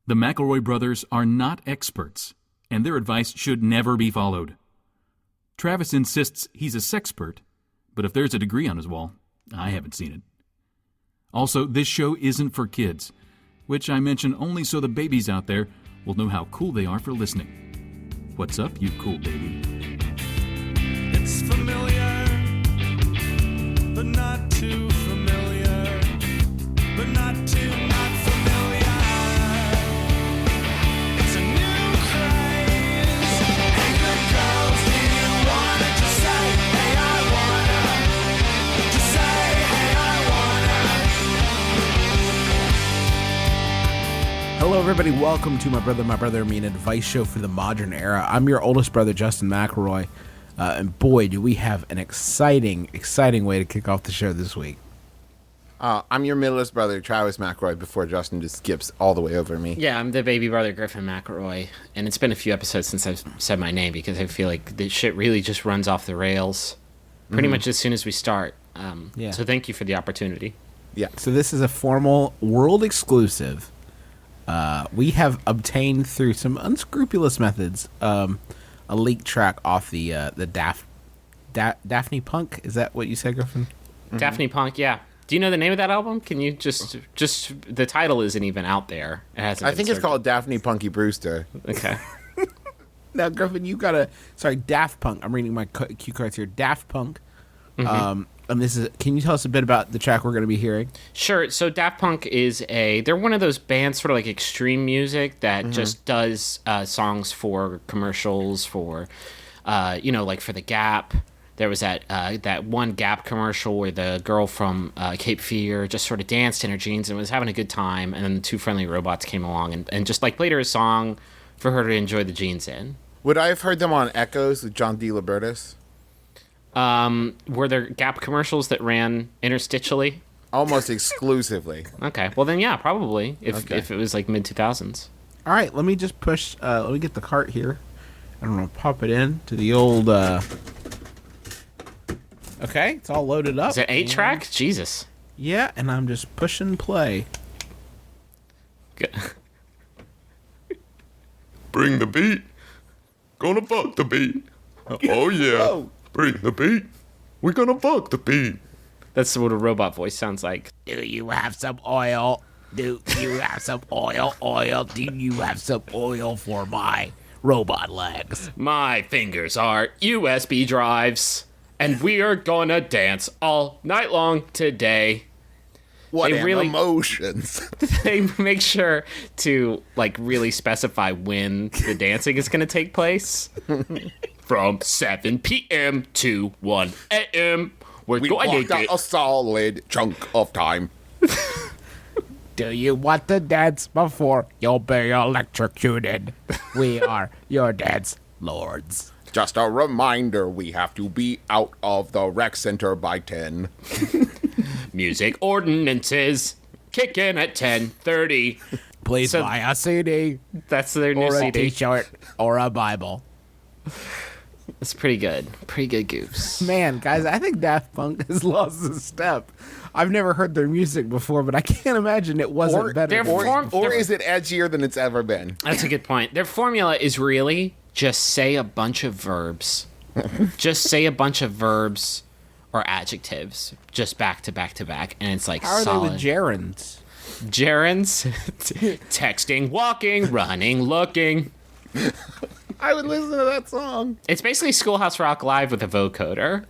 The McElroy brothers are not experts, and their advice should never be followed. Travis insists he's a sexpert, but if there's a degree on his wall, I haven't seen it. Also, this show isn't for kids, which I mention only so the babies out there will know how cool they are for listening. What's up, you cool baby? It's familiar, but not too familiar, but not too not familiar. It's a new craze. Hey, good girls, do you wanna just say, hey, I wanna? Just say, hey, I wanna. Hello, everybody. Welcome to My Brother, Me, an advice show for the modern era. I'm your oldest brother, Justin McElroy. And boy, do we have an exciting way to kick off the show this week. I'm your middleest brother, Travis McElroy, before Justin just skips all the way over me. Yeah, I'm the baby brother, Griffin McElroy. And it's been a few episodes since I've said my name because I feel like this shit really just runs off the rails pretty much as soon as we start. So thank you for the opportunity. Yeah. So this is a formal world exclusive. We have obtained through some unscrupulous methods a leak track off the Daphne Punk. Is that what you said, Griffin? Daphne Punk, yeah. Do you know the name of that album? Can you just the title isn't even out there. It hasn't I think it's called Daphne Punky Brewster. Okay. Now, Griffin, you got Daft Punk. I'm reading my cue cards here. Daft Punk. And this is. Can you tell us a bit about the track we're going to be hearing? Sure. So Daft Punk they're one of those bands, sort of like extreme music that just does songs for commercials for, like for the Gap. There was that one Gap commercial where the girl from Cape Fear just sort of danced in her jeans and was having a good time, and then the Two Friendly Robots came along and just like played her a song for her to enjoy the jeans in. Would I have heard them on Echoes with John D. Libertis? Were there Gap commercials that ran interstitially? Almost exclusively. Okay, well then, yeah, probably if it was like mid 2000s. All right, let me just push. Let me get the cart here. I don't know, pop it in to the old. Okay, it's all loaded up. Is it 8-track? Jesus. Yeah, and I'm just pushing play. Good. Bring the beat. Gonna fuck the beat. Oh, yeah. Whoa. Bring the beat. We're gonna fuck the beat. That's what a robot voice sounds like. Do you have some oil? Do you have some oil? Do you have some oil for my robot legs? My fingers are USB drives, and we are gonna dance all night long today. What They really- emotions. They make sure to like really specify when the dancing is gonna take place. From 7 p.m. to 1 a.m. We going to walked out a solid chunk of time. Do you want to dance before you'll be electrocuted? We are your dance lords. Just a reminder, we have to be out of the rec center by 10. Music ordinances kick in at 10:30. Please So- buy a CD That's their new or a CD. T-shirt or a Bible. It's pretty good. Pretty good goofs. Man, guys, I think Daft Punk has lost a step. I've never heard their music before, but I can't imagine it wasn't better. they're than- Or is it edgier than it's ever been? That's a good point. Their formula is really just say a bunch of verbs. Just say a bunch of verbs or adjectives just back to back to back, and it's like How are solid. they with gerunds? Gerunds, texting, walking, running, looking. I would listen to that song. It's basically Schoolhouse Rock live with a vocoder.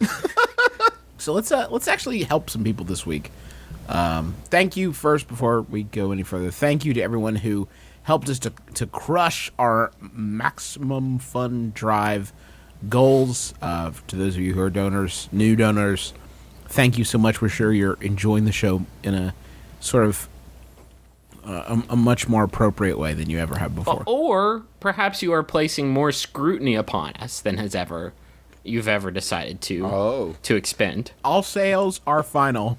So let's actually help some people this week. Thank you first before we go any further. Thank you to everyone who helped us to crush our maximum fun drive goals. To those of you who are donors, new donors, thank you so much. We're sure you're enjoying the show in a sort of a much more appropriate way than you ever have before. Or perhaps you are placing more scrutiny upon us than you've ever decided to expend. All sales are final.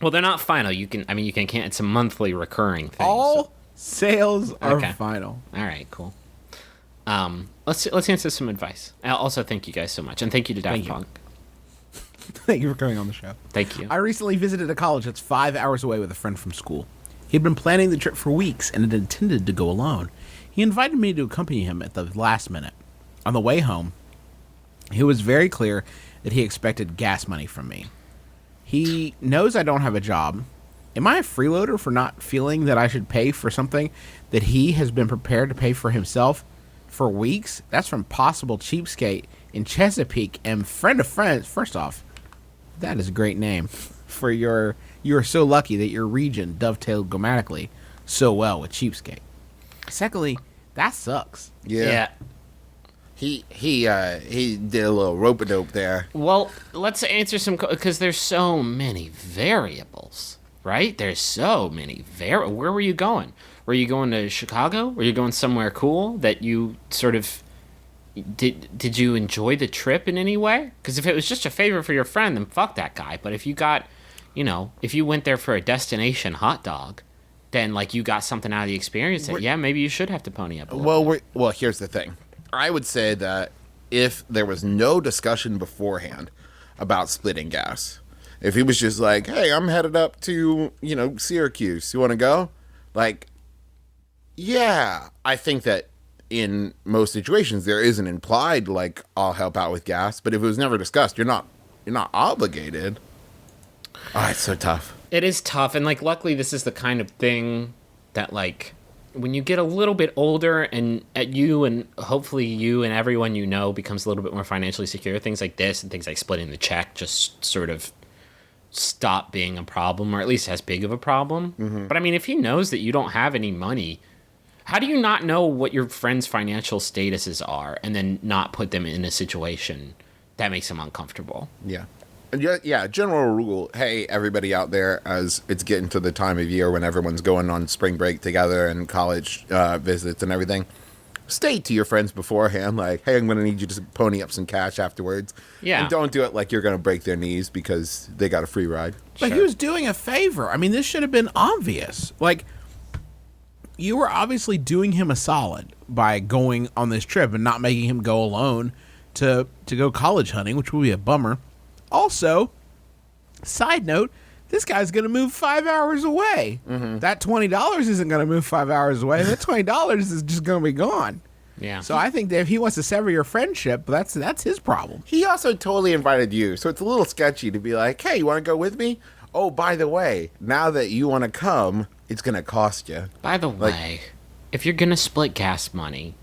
Well, they're not final. You can can't. It's a monthly recurring thing. All sales are Okay. final. All right, cool. Let's answer some advice. Also, thank you guys so much, and thank you to Daft Thank you. Punk. Thank you for coming on the show. Thank you. I recently visited a college that's 5 hours away with a friend from school. He'd been planning the trip for weeks and had intended to go alone. He invited me to accompany him at the last minute. On the way home, he was very clear that he expected gas money from me. He knows I don't have a job. Am I a freeloader for not feeling that I should pay for something that he has been prepared to pay for himself for weeks? That's from Possible Cheapskate in Chesapeake and friend of friends. First off, that is a great name for you are so lucky that your region dovetailed grammatically so well with Cheapskate. Secondly, that sucks. Yeah. He did a little rope-a-dope there. Well, let's answer some, because there's so many variables, right? There's so many Where were you going? Were you going to Chicago? Were you going somewhere cool that you sort of... Did you enjoy the trip in any way? Because if it was just a favor for your friend, then fuck that guy. But if you got, if you went there for a destination hot dog, then, like, you got something out of the experience that, maybe you should have to pony up a little bit. Well, here's the thing. I would say that if there was no discussion beforehand about splitting gas, if he was just like, hey, I'm headed up to, Syracuse, you want to go? Like, yeah, I think that in most situations there is an implied, like, I'll help out with gas. But if it was never discussed, you're not obligated. Oh, it's so tough. It is tough. And, like, luckily this is the kind of thing that, like, when you get a little bit older and you and hopefully you and everyone you know becomes a little bit more financially secure, things like this and things like splitting the check just sort of stop being a problem, or at least as big of a problem. Mm-hmm. But I mean, if he knows that you don't have any money, how do you not know what your friend's financial statuses are and then not put them in a situation that makes them uncomfortable? Yeah. Yeah, general rule, hey, everybody out there, as it's getting to the time of year when everyone's going on spring break together and college visits and everything, state to your friends beforehand, like, hey, I'm going to need you to pony up some cash afterwards. Yeah. And don't do it like you're going to break their knees because they got a free ride. But he was doing a favor. I mean, this should have been obvious. Like, you were obviously doing him a solid by going on this trip and not making him go alone to go college hunting, which would be a bummer. Also, side note, this guy's going to move 5 hours away. Mm-hmm. That $20 isn't going to move 5 hours away. That $20 is just going to be gone. Yeah. So I think that if he wants to sever your friendship, that's his problem. He also totally invited you, so it's a little sketchy to be like, hey, you want to go with me? Oh, by the way, now that you want to come, it's going to cost you. By the way, if you're going to split gas money,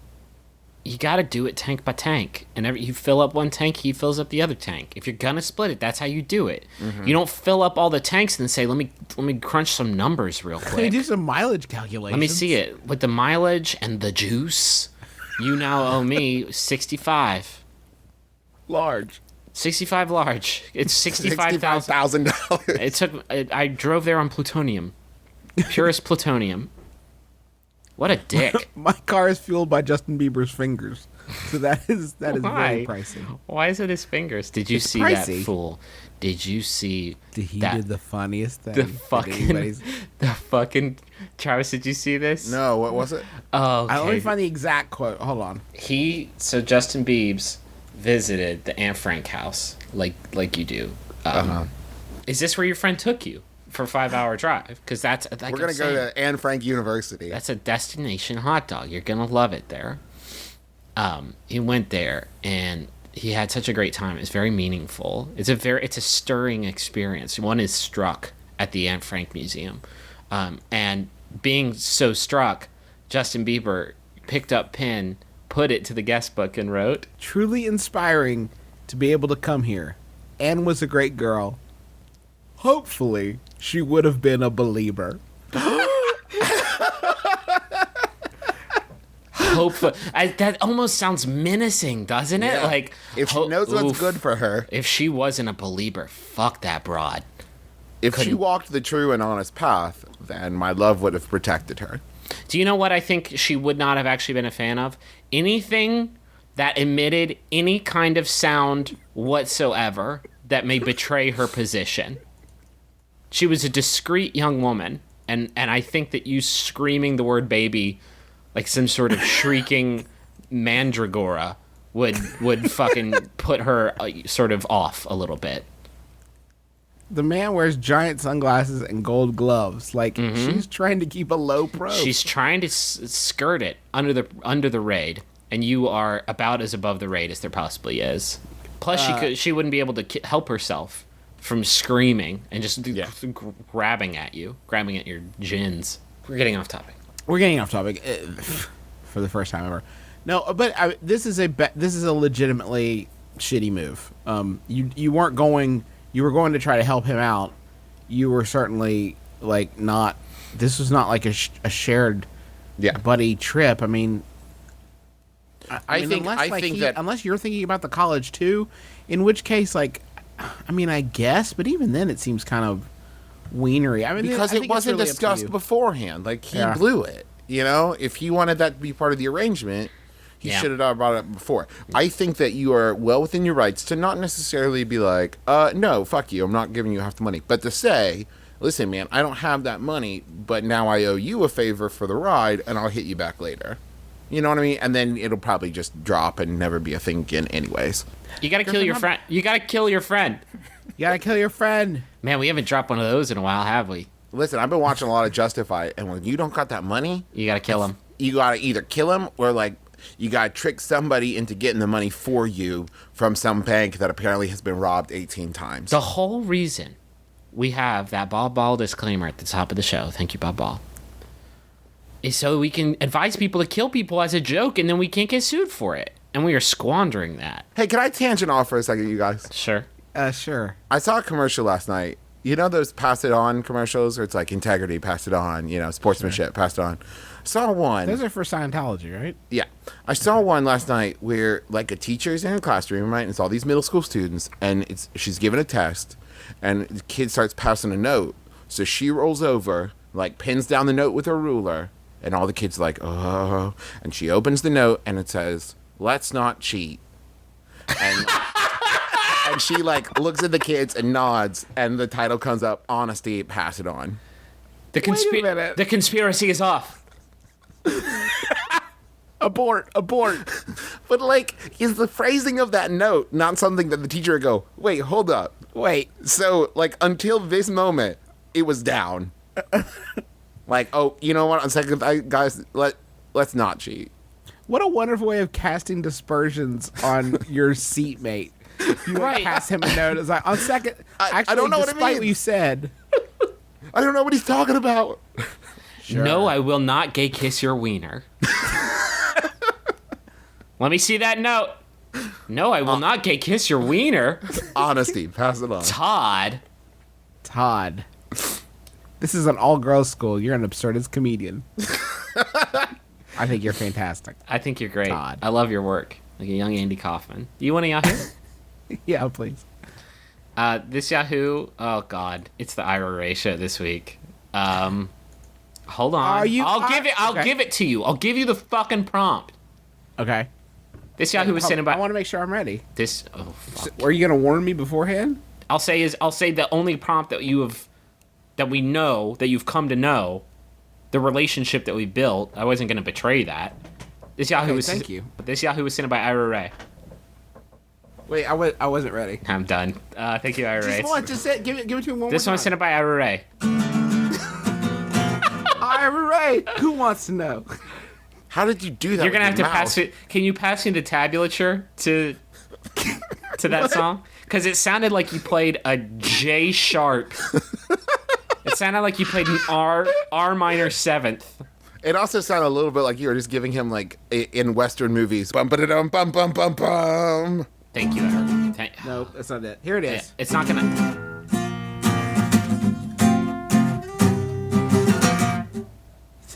you got to do it tank by tank. And you fill up one tank, he fills up the other tank. If you're going to split it, that's how you do it. Mm-hmm. You don't fill up all the tanks and then say, let me crunch some numbers real quick. Let me do some mileage calculations. Let me see it. With the mileage and the juice, you now owe me 65. Large. 65 large. It's $65,000. $65,000. I drove there on Plutonium. Purest Plutonium. What a dick. My car is fueled by Justin Bieber's fingers. So that is very pricey. Why is it his fingers? Did you see pricey. that fool? Did you see He that? did the funniest thing. The fucking Travis, did you see this? No, what was it? Oh, okay. Let me find the exact quote. Hold on. So Justin Biebs visited the Anne Frank house, like you do. Is this where your friend took you for a 5-hour drive? Because that's like we're gonna go to Anne Frank University. That's a destination hot dog. You're gonna love it there. He went there and he had such a great time. It's very meaningful. It's a stirring experience. One is struck at the Anne Frank Museum, and being so struck, Justin Bieber picked up pen, put it to the guest book, and wrote, "Truly inspiring to be able to come here. Anne was a great girl. Hopefully, she would have been a believer." Hopefully, that almost sounds menacing, doesn't it? Yeah. Like, if she knows what's good for her. If she wasn't a believer, fuck that broad. If she walked the true and honest path, then my love would have protected her. Do you know what I think she would not have actually been a fan of? Anything that emitted any kind of sound whatsoever that may betray her position. She was a discreet young woman, and I think that you screaming the word baby like some sort of shrieking mandragora would fucking put her sort of off a little bit. The man wears giant sunglasses and gold gloves. Like, she's trying to keep a low pro. She's trying to skirt it under the raid, and you are about as above the raid as there possibly is. Plus, she wouldn't be able to help herself from screaming and just grabbing at your gins. We're getting off topic. We're getting off topic for the first time ever. No, but this is a legitimately shitty move. You weren't going. You were going to try to help him out. You were certainly like not. This was not like a shared buddy trip. I mean, I think unless you're thinking about the college too, in which case, like, I mean, I guess, but even then, it seems kind of weenery. I mean, because I it think it's wasn't really up to discussed you. beforehand. Like, he blew it. You know, if he wanted that to be part of the arrangement, he should have brought it up before. I think that you are well within your rights to not necessarily be like, no, fuck you, I'm not giving you half the money. But to say, listen, man, I don't have that money, but now I owe you a favor for the ride, and I'll hit you back later. You know what I mean? And then it'll probably just drop and never be a thing again anyways. You gotta kill your friend. You gotta kill your friend. You gotta kill your friend. Man, we haven't dropped one of those in a while, have we? Listen, I've been watching a lot of Justified, and when you don't got that money, You gotta kill him. you gotta either kill him or, like, you gotta trick somebody into getting the money for you from some bank that apparently has been robbed 18 times. The whole reason we have that Ball disclaimer at the top of the show, thank you, Ball, is so we can advise people to kill people as a joke, and then we can't get sued for it. And we are squandering that. Hey, can I tangent off for a second, you guys? Sure. Sure. I saw a commercial last night. You know those pass it on commercials where it's like integrity, pass it on, you know, sportsmanship, pass it on. I saw one. Those are for Scientology, right? Yeah. I saw one last night where, like, a teacher's in a classroom, right? And it's all these middle school students, and she's given a test, and the kid starts passing a note. So she rolls over, like, pins down the note with her ruler, and all the kids are like, oh. And she opens the note, and it says, let's not cheat. And... And she, like, looks at the kids and nods, and the title comes up, Honesty, Pass It On. The minute. The conspiracy is off. Abort. But, like, is the phrasing of that note not something that the teacher would go, wait, hold up. Wait. So, like, until this moment, it was down. Like, oh, you know what? On second, guys, let's not cheat. What a wonderful way of casting dispersions on your seatmate. You like, pass him a note. It's like, on second, actually, I don't know what it despite means. what you said. I don't know what he's talking about. Sure. No, I will not gay kiss your wiener. Let me see that note. No, I will not gay kiss your wiener. Honesty, pass it on. Todd. This is an all-girls school. You're an absurdist comedian. I think you're fantastic. I think you're great. Todd. I love your work. Like a young Andy Kaufman. You want a Yahoo? Yeah, please. This Yahoo, oh God, it's the Ira Ray show this week. Hold on. I'll give it to you. I'll give you the fucking prompt. Okay. This Yahoo was sent by. I want to make sure I'm ready. This. Oh fuck. Are you gonna warn me beforehand? I'll say the only prompt that we know that you've come to know, the relationship that we built. I wasn't gonna betray that. This Yahoo was. Thank you. This Yahoo was sent by Ira Ray. Wait, I wasn't ready. I'm done. Thank you, Ira Ray. Just say, give it to me one more This time. one's sent by Ira Ray. Ira Ray. Who wants to know? How did you do that? You're gonna have with to your pass mouth? it. Can you pass me the tabulature to that song? Because it sounded like you played a J sharp. It sounded like you played an R minor seventh. It also sounded a little bit like you were just giving him, like, in Western movies. Bum ba dum bum bum bum bum. Thank you, Ira. No, that's not it. Here it is. It's not gonna.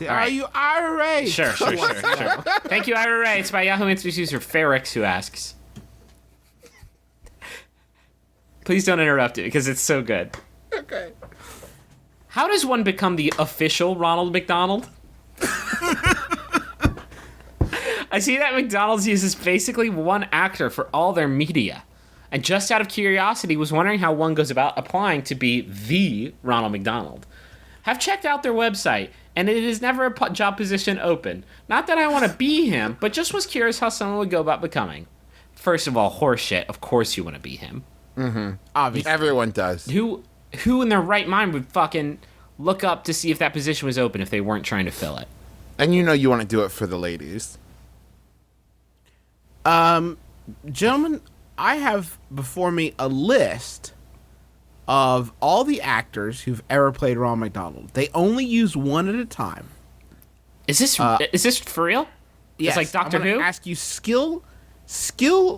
Are you Ira Ray? Sure. Thank you, Ira Ray. It's by Yahoo Answers user Ferrix who asks. Please don't interrupt it because it's so good. Okay. How does one become the official Ronald McDonald? I see that McDonald's uses basically one actor for all their media. And just out of curiosity, was wondering how one goes about applying to be the Ronald McDonald. Have checked out their website, and it is never a job position open. Not that I want to be him, but just was curious how someone would go about becoming. First of all, horseshit. Of course you want to be him. Obviously. Everyone does. Who who in their right mind would fucking look up to see if that position was open if they weren't trying to fill it? And you know you want to do it for the ladies. Gentlemen, I have before me a list of all the actors who've ever played Ronald McDonald. They only use one at a time. Is this for real? Yes, It's like Doctor I'm gonna Who? ask you skill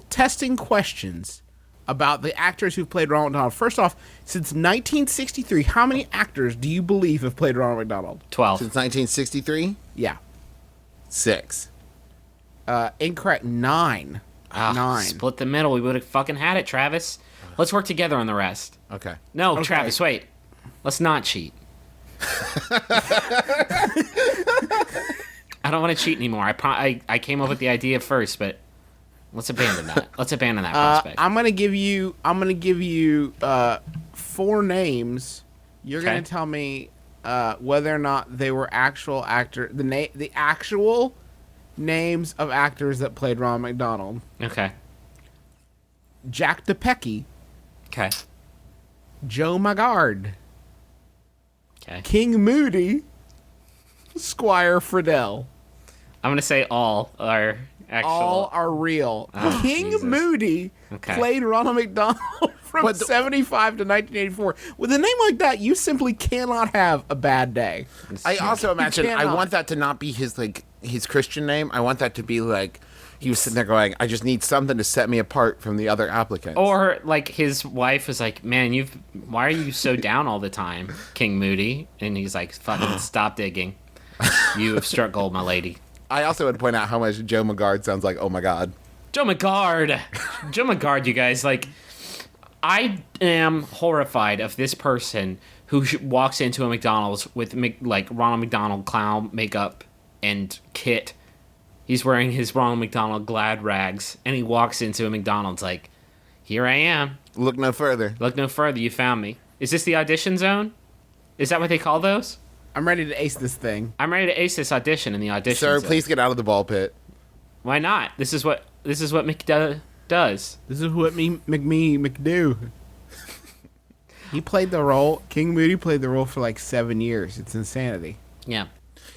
testing questions about the actors who've played Ronald McDonald. First off, since 1963, how many actors do you believe have played Ronald McDonald? 12. Since 1963, Yeah. 6. Incorrect. 9. Ah, 9. Split the middle. We would have fucking had it, Travis. Let's work together on the rest. Okay. No, Okay. Travis, wait. Let's not cheat. I don't want to cheat anymore. I came up with the idea first, but let's abandon that. Let's abandon that prospect. I'm gonna give you 4 names. You're Okay. gonna tell me whether or not they were actual actor. The actual names of actors that played Ronald McDonald. Okay. Jack DePecky, Okay. Joe Magard, Okay. King Moody, Squire Friedel. I'm gonna say all are actual. All are real. Oh, King Jesus. Moody Okay. played Ronald McDonald from But 75 to 1984. With a name like that, you simply cannot have a bad day. I also imagine I cannot. want that to not be his Christian name. I want that to be like he was sitting there going, I just need something to set me apart from the other applicants. Or like his wife was like, "Man, why are you so down all the time, King Moody?" And he's like, "Fucking stop digging. You have struck gold, my lady." I also would point out how much Joe Magard sounds like, oh my God. Joe Magard, Joe Magard, you guys, like, I am horrified of this person who walks into a McDonald's with like Ronald McDonald clown makeup and kit. He's wearing his Ronald McDonald glad rags, and he walks into a McDonald's like, "Here I am. Look no further. Look no further. You found me." Is this the audition zone? Is that what they call those? I'm ready to ace this thing. I'm ready to ace this audition in the audition Sir, zone. please get out of the ball pit. Why not? This is what McDo does. This is what McDo. He played the role. King Moody played the role for like 7 years. It's insanity. Yeah.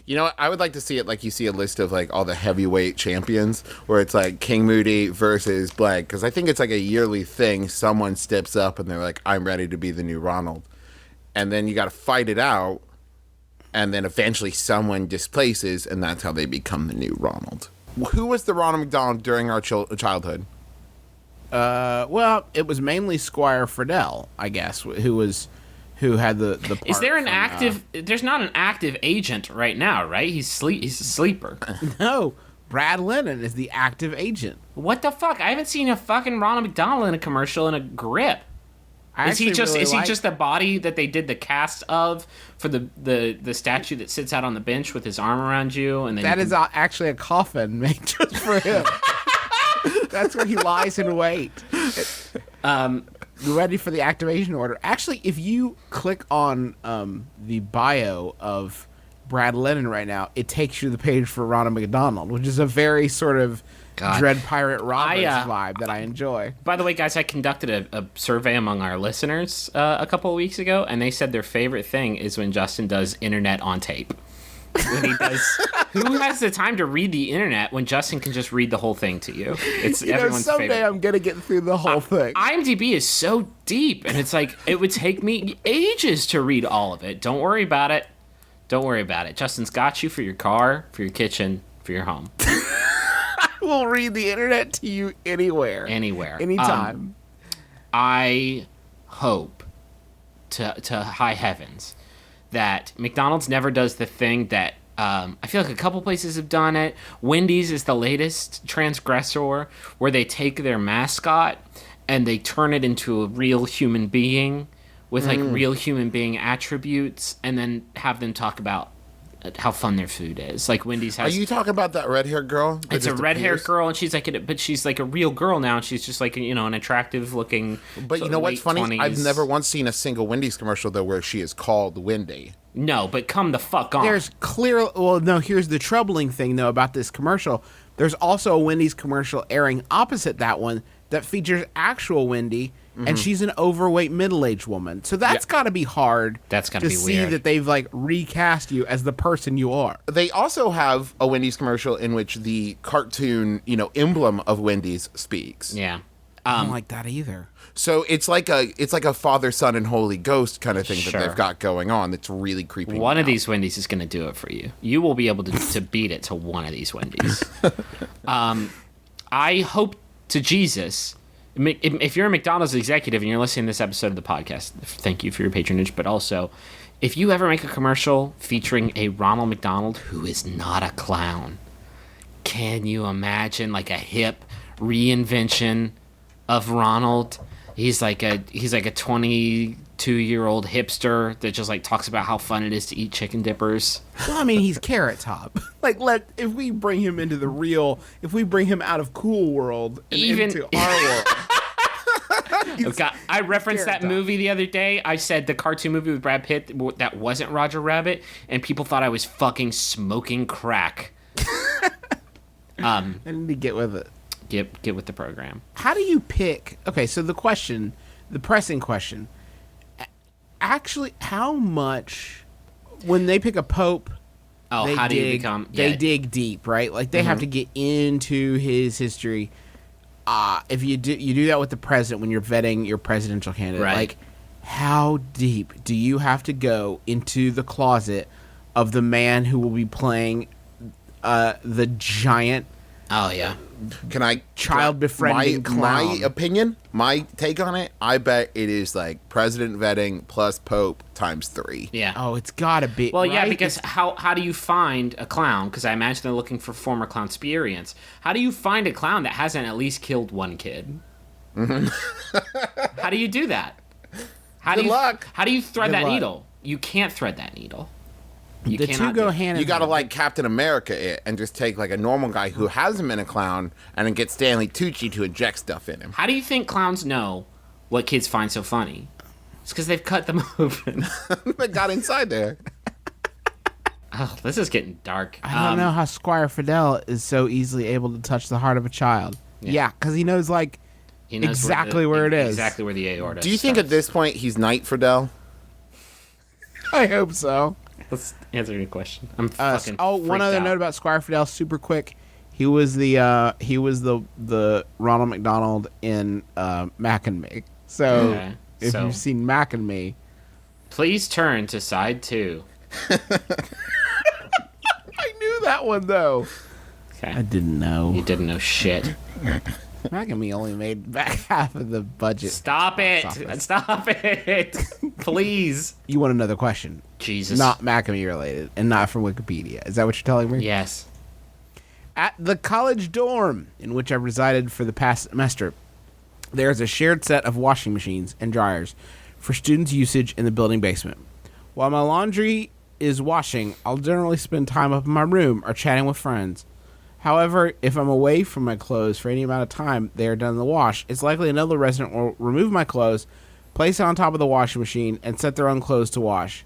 You know what? I would like to see it like you see a list of like all the heavyweight champions where it's like King Moody versus blank. Because I think it's like a yearly thing. Someone steps up and they're like, I'm ready to be the new Ronald. And then you got to fight it out. And then eventually someone displaces and that's how they become the new Ronald. Who was the Ronald McDonald during our childhood? Well, it was mainly Squire Friedel, I guess, who had the part. Is there an from, active? There's not an active agent right now, right? He's a sleeper. No, Brad Lennon is the active agent. What the fuck? I haven't seen a fucking Ronald McDonald in a commercial in a grip. I Is he actually just really is he like- just the body that they did the cast of for the statue that sits out on the bench with his arm around you? And then That you is actually a coffin made just for him. That's where he lies in wait. Ready for the activation order. Actually, if you click on the bio of Brad Lennon right now, it takes you to the page for Ronald McDonald, which is a very sort of God. Dread Pirate Roberts I, vibe that I enjoy. By the way, guys, I conducted a survey among our listeners a couple of weeks ago, and they said their favorite thing is when Justin does internet on tape. When he does, who has the time to read the internet when Justin can just read the whole thing to you? It's everyone's someday favorite. I'm gonna get through the whole thing. IMDb is so deep, and it's like it would take me ages to read all of it. Don't worry about it. Don't worry about it. Justin's got you for your car, for your kitchen, for your home, We'll read the internet to you anywhere, anywhere, anytime. I hope to high heavens that McDonald's never does the thing that I feel like a couple places have done it. Wendy's is the latest transgressor, where they take their mascot and they turn it into a real human being with like real human being attributes, and then have them talk about how fun their food is. Like Wendy's Are has. you talking about that red-haired girl? that It's a just red-haired appears? girl, and she's like, but she's like a real girl now, and she's just like, you know, an attractive-looking. But you know what's late funny? 20s. I've never once seen a single Wendy's commercial though where she is called Wendy. No, but come the fuck on. There's clear. Well, no. Here's the troubling thing, though, about this commercial. There's also a Wendy's commercial airing opposite that one that features actual Wendy, and she's an overweight middle-aged woman. So that's got to be hard. That's gotta to be see weird. that they've like recast you as the person you are. They also have a Wendy's commercial in which the cartoon, emblem of Wendy's speaks. Yeah. I don't like that either. So it's like a Father, Son, and Holy Ghost kind of thing Sure. that they've got going on. That's really creepy. One of these Wendy's is going to do it for you. You will be able to beat it to one of these Wendy's. I hope to Jesus, if you're a McDonald's executive and you're listening to this episode of the podcast, thank you for your patronage. But also, if you ever make a commercial featuring a Ronald McDonald who is not a clown, can you imagine like a hip reinvention of Ronald? He's like a 22-year-old hipster that just like talks about how fun it is to eat chicken dippers. Well, I mean, he's Carrot Top. If we bring him into the real, if we bring him out of Cool World and into our world. I referenced that Carrot Top. movie the other day. I said the cartoon movie with Brad Pitt that wasn't Roger Rabbit, and people thought I was fucking smoking crack. I need to get with it. Get with the program. How do you pick? Okay, so the pressing question, actually, how much when they pick a pope? Oh, how do you become? They dig deep, right? Like they have to get into his history. If you do that with the president when you're vetting your presidential candidate, Right. like how deep do you have to go into the closet of the man who will be playing the giant? Oh yeah. Can I Child befriending my clown. opinion, my take on it? I bet it is like president vetting plus Pope times 3. Yeah. Oh, it's gotta be. Well, yeah, right? because how do you find a clown? Because I imagine they're looking for former clown experience. How do you find a clown that hasn't at least killed one kid? How do you do that? Good luck. How do you thread Good that luck. needle? You can't thread that needle. You the two cannot go do- hand in You got to hand. like Captain America it and just take like a normal guy who hasn't been a clown and then get Stanley Tucci to inject stuff in him. How do you think clowns know what kids find so funny? It's because they've cut them open. They got inside there. Oh, this is getting dark. I don't know how Squire Fidel is so easily able to touch the heart of a child. Yeah, because he knows like He knows exactly where it is. Exactly where the aorta. Do you think at starts. this point he's Knight Fidel? I hope so. Let's answer your question. I'm fucking. One other freaked note out. about Squire Fidel, super quick. He was the Ronald McDonald in Mac and Me. So Okay, if so- you've seen Mac and Me, Please turn to side 2. I knew that one though. Okay. I didn't know. You didn't know shit. Mac and Me only made back half of the budget. Stop it! office. Stop it! Please. You want another question? Jesus. Not Mac and Me related, and not from Wikipedia. Is that what you're telling me? Yes. At the college dorm in which I resided for the past semester, there is a shared set of washing machines and dryers for students' usage in the building basement. While my laundry is washing, I'll generally spend time up in my room or chatting with friends. However, if I'm away from my clothes for any amount of time they are done in the wash, it's likely another resident will remove my clothes, place it on top of the washing machine, and set their own clothes to wash.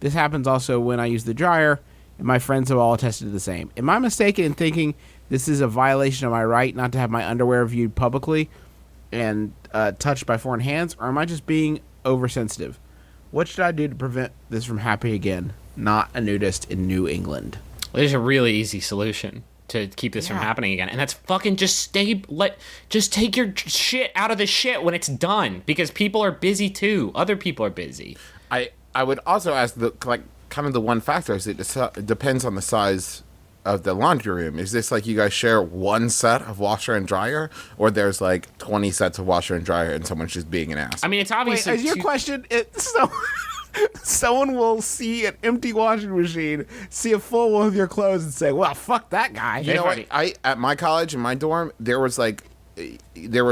This happens also when I use the dryer, and my friends have all attested to the same. Am I mistaken in thinking this is a violation of my right not to have my underwear viewed publicly and touched by foreign hands, or am I just being oversensitive? What should I do to prevent this from happening again? Not a nudist in New England. There's a really easy solution to keep this from happening again, and that's fucking just take your shit out of the shit when it's done, because people are busy too. Other people are busy. I would also ask kind of the one factor is it depends on the size of the laundry room. Is this like you guys share one set of washer and dryer, or there's like 20 sets of washer and dryer and someone's just being an ass? I mean, it's Wait, obviously is your question? Someone will see an empty washing machine, see a full one with your clothes, and say, "Well, fuck that guy." You know what? I at my college in my dorm there were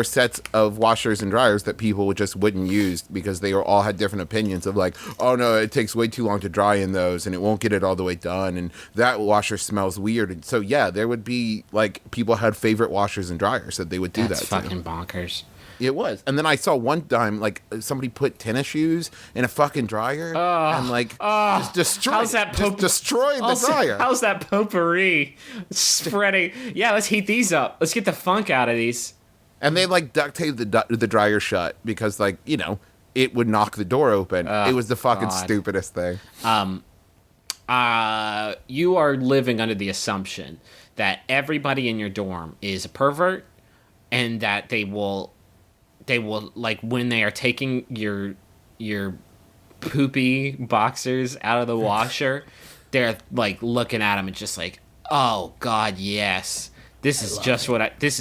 sets of washers and dryers that people just wouldn't use because they all had different opinions of like, oh no, it takes way too long to dry in those and it won't get it all the way done and that washer smells weird. And so yeah, there would be like people had favorite washers and dryers that they would do That's that. fucking bonkers. It was. And then I saw one time like somebody put tennis shoes in a fucking dryer and like just destroyed How's that just destroyed the dryer. How's that potpourri spreading? Yeah, let's heat these up. Let's get the funk out of these. And they like duct taped the dryer shut because like, you know, it would knock the door open. It was the fucking God. stupidest thing. You are living under the assumption that everybody in your dorm is a pervert, and that they will like when they are taking your poopy boxers out of the washer, they're like looking at them and just like, oh God, yes. This is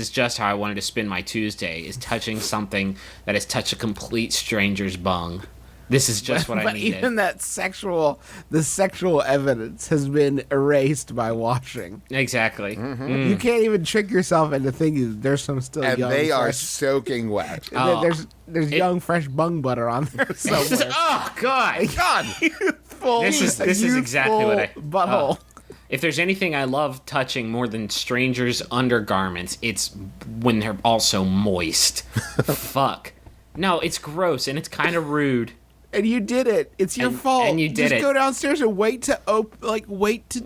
just how I wanted to spend my Tuesday, is touching something that has touched a complete stranger's bung. This is just what I But needed. even the sexual evidence has been erased by washing. Exactly. You can't even trick yourself into thinking that there's some still And young. they are fresh, soaking wet. there's young fresh bung butter on there somewhere. Oh God! God. Full- This is a exactly what youthful butthole. If there's anything I love touching more than strangers' undergarments, it's when they're also moist. Fuck. No, it's gross and it's kind of rude. And you did it. It's your fault. and you did Just it. go downstairs and wait to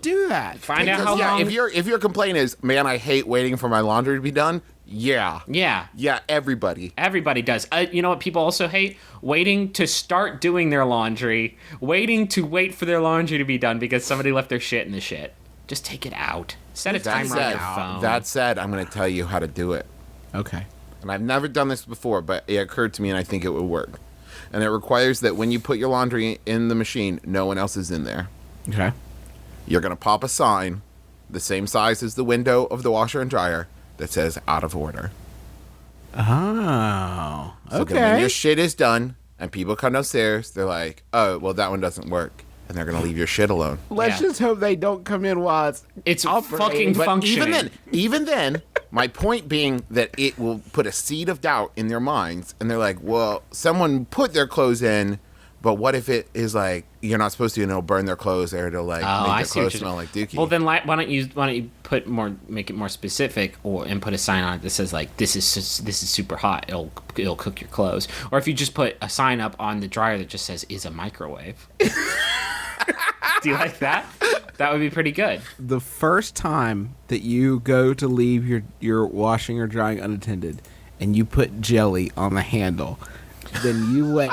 do that. Find out Because, how long. if your complaint is, man, I hate waiting for my laundry to be done. Yeah. Yeah, Everybody. everybody does. You know what people also hate? Waiting to start doing their laundry. Waiting to wait for their laundry to be done because somebody left their shit in the shit. Just take it out. Set a timer on your phone. That said, I'm going to tell you how to do it. Okay. And I've never done this before, but it occurred to me and I think it would work. And it requires that when you put your laundry in the machine, no one else is in there. Okay. You're going to pop a sign the same size as the window of the washer and dryer that says out of order. Oh. So then when Okay. your shit is done and people come downstairs, they're like, oh, well, that one doesn't work. And they're going to leave your shit alone. Let's Yeah. just hope they don't come in while It's operating. fucking But functioning. even then, my point being that it will put a seed of doubt in their minds. And they're like, well, someone put their clothes in, but what if it is like, you're not supposed to, and it'll burn their clothes or it'll like Oh, make I their see what clothes you're smell like dookie. Well, then why don't you make it more specific, and put a sign on it that says like this is super hot. It'll cook your clothes. Or if you just put a sign up on the dryer that just says is a microwave. Do you like that? That would be pretty good. The first time that you go to leave your washing or drying unattended and you put jelly on the handle, then you wait.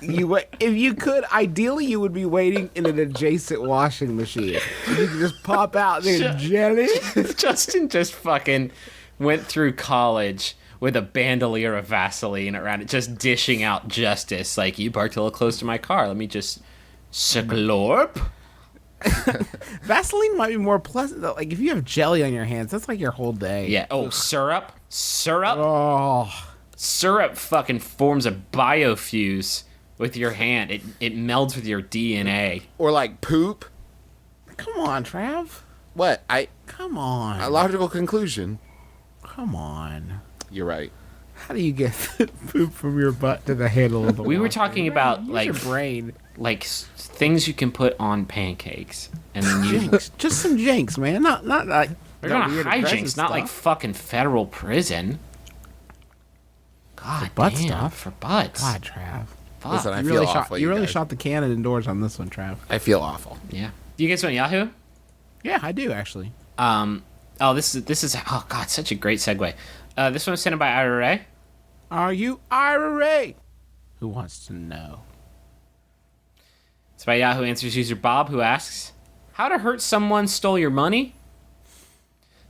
You wait. If you could, ideally, you would be waiting in an adjacent washing machine. You could just pop out there, jelly. Justin just fucking went through college with a bandolier of Vaseline around it, just dishing out justice. Like, you parked a little close to my car. Let me just slurp. Vaseline might be more pleasant though. Like if you have jelly on your hands, that's like your whole day. Yeah. Oh, syrup. Oh. Syrup fucking forms a biofuse with your hand. It melds with your DNA. or like poop. Come on, Trav. What? Come on. A logical conclusion. Come on. You're right. How do you get poop from your butt to the handle of the We were washer? talking about Use like your brain. things you can put on pancakes, and then you Jinx. Just some jinx, man. Not like they're that gonna weird aggressive hijinks, not like stuff. fucking federal prison. God butt damn, stuff. for butts. God, Trav. Fuck. Listen, I You feel really awful. you really guys. shot the cannon indoors on this one, Trav. I feel awful. Yeah. Do you guys want Yahoo? Yeah, I do actually. Oh, this is oh god, such a great segue. This one was sent in by Ira Ray. Are you IRA? Who wants to know? It's by Yahoo Answers user Bob, who asks, "How to hurt someone stole your money?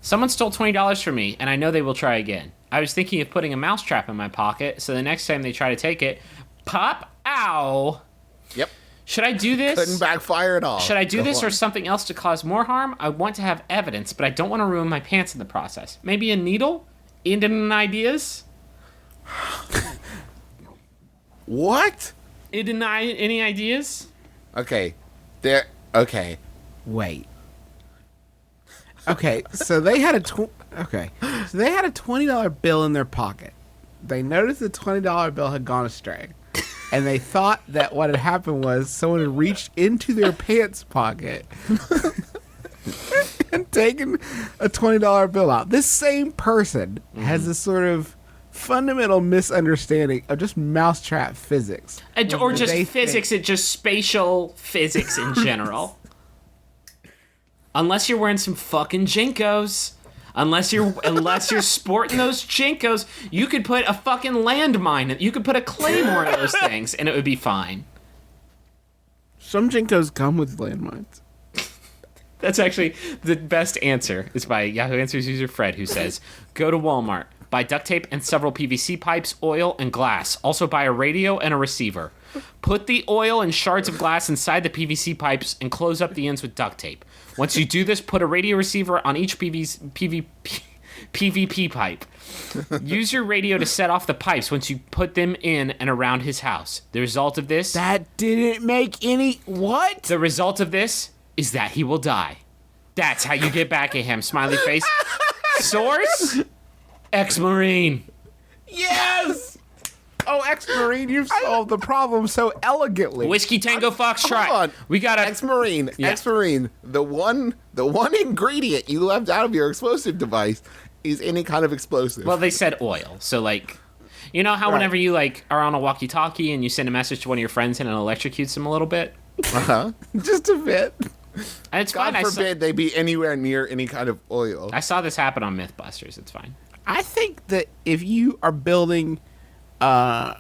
Someone stole $20 from me, and I know they will try again. I was thinking of putting a mousetrap in my pocket, so the next time they try to take it, pop, ow. Yep. Should I do this? Couldn't backfire at all. Should I do Go this on. or something else to cause more harm? I want to have evidence, but I don't want to ruin my pants in the process. Maybe a needle? Indian ideas? What? Any ideas? Okay. Okay. Wait. Okay, so they had a $20 bill in their pocket. They noticed the $20 bill had gone astray, and they thought that what had happened was someone had reached into their pants pocket and taken a $20 bill out. This same person has this sort of fundamental misunderstanding of just mousetrap physics. Or just They physics, just spatial physics in general. Unless you're wearing some fucking Jinkos. Unless you're sporting those Jinkos, you could put a fucking landmine. You could put a claymore in those things, and it would be fine. Some Jinkos come with landmines. That's actually the best answer. It's by Yahoo Answers user Fred, who says, "Go to Walmart, buy duct tape and several PVC pipes, oil, and glass. Also buy a radio and a receiver. Put the oil and shards of glass inside the PVC pipes and close up the ends with duct tape. Once you do this, put a radio receiver on each PVP pipe. Use your radio to set off the pipes once you put them in and around his house. The result of this... That didn't make any... What? The result of this is that he will die. That's how you get back at him, smiley face. Source? Ex-Marine. Yes! Oh, ex-Marine, you've solved the problem so elegantly. Whiskey Tango Foxtrot. Hold on. We got a... Ex-Marine. Yeah. Ex-Marine. The one ingredient you left out of your explosive device is any kind of explosive. Well, they said oil. So, like, you know how Right. whenever you, like, are on a walkie-talkie and you send a message to one of your friends and it electrocutes them a little bit? Just a bit. And it's God fine. forbid they be anywhere near any kind of oil. I saw this happen on Mythbusters. It's fine. I think that if you are building a